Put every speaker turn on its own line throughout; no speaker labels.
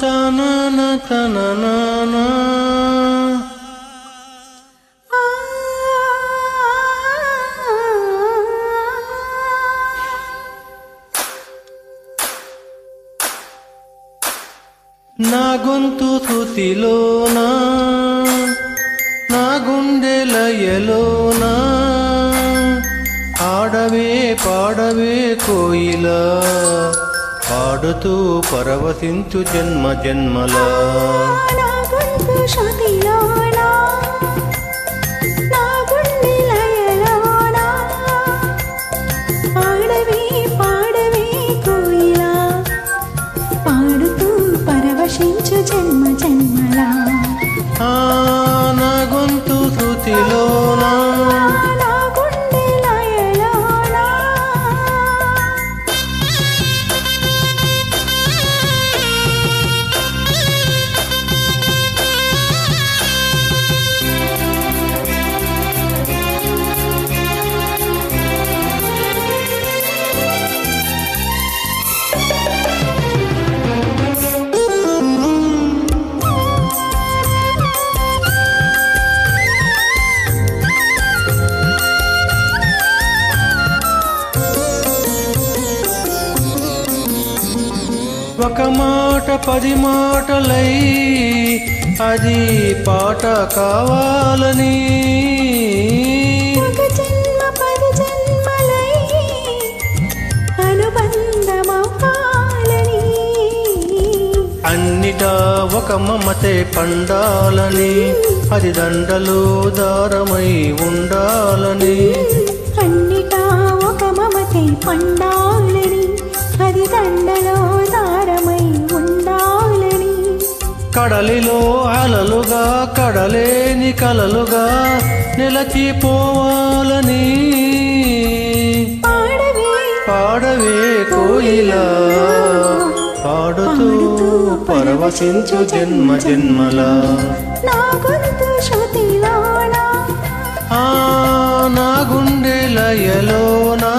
తనన తనన నా గొంతు శృతిలోనా నా గుండె లయలోనా ఆడవే పాడవే కోయిలా పాడుతూ పరవశించు జన్మ జన్మలా
నా గొంతు శృతిలోనా నా గుండె లయలోనా ఆడవే పాడవే కోయిలా పాడుతూ పరవశించు జన్మ జన్మలా
నా గొంతు శృతిలోనా
నా గుండె లయలోనా
ఒక మాట 10 మాటలై అది పాట కావాలని
ఒక జన్మ 10 జన్మలై అనుబంధమవ్వాలని
అన్నిటా ఒక మమతే పండాలని అది దండలో దారమై ఉండాలని
అన్నిటా ఒక మమతే పండాలని అది దండలో దారమై ఉండాలని
కడలిలో అలలుగా కడలేని కలలుగా నిలచిపోవాలని
పాడవే
పాడవే కోయిలా పాడుతూ పరవశించు జన్మ జన్మలా
నా గొంతు శృతిలోనా
నా గుండె లయలోనా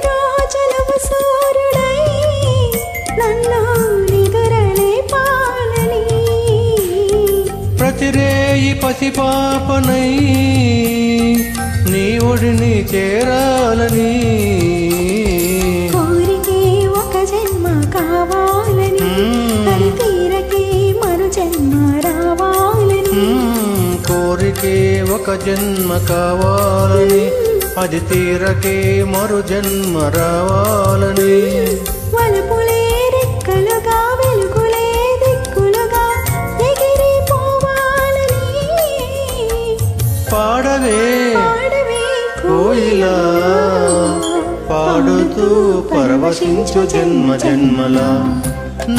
రాజులవు సూర్యుడై నన్ను నిదురలేపాలని
ప్రతిరేయి పసిపాపనై నీ ఒడిని చేరాలని
కోరికే ఒక జన్మ కావాలని అది తీరకే మరు జన్మ రావాలని
కోరికే ఒక జన్మ కావాలని అది తీరకే మరు జన్మ రావాలని
వలపులే రెక్కలుగా వెలుగులే దిక్కులుగా ఎగిరిపోవాలని
పాడవే
పాడవే
కోయిలా పాడుతూ పరవశించు జన్మ జన్మలా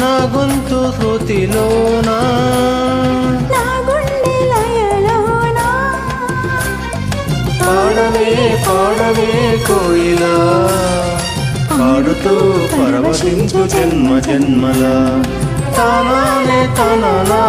నా గొంతు శృతిలోనా
నా గుండె లయలోనా
పాడవే పాడవే కోయిలా పాడుతూ పరవశించు జన్మ జన్మలా తననే తననా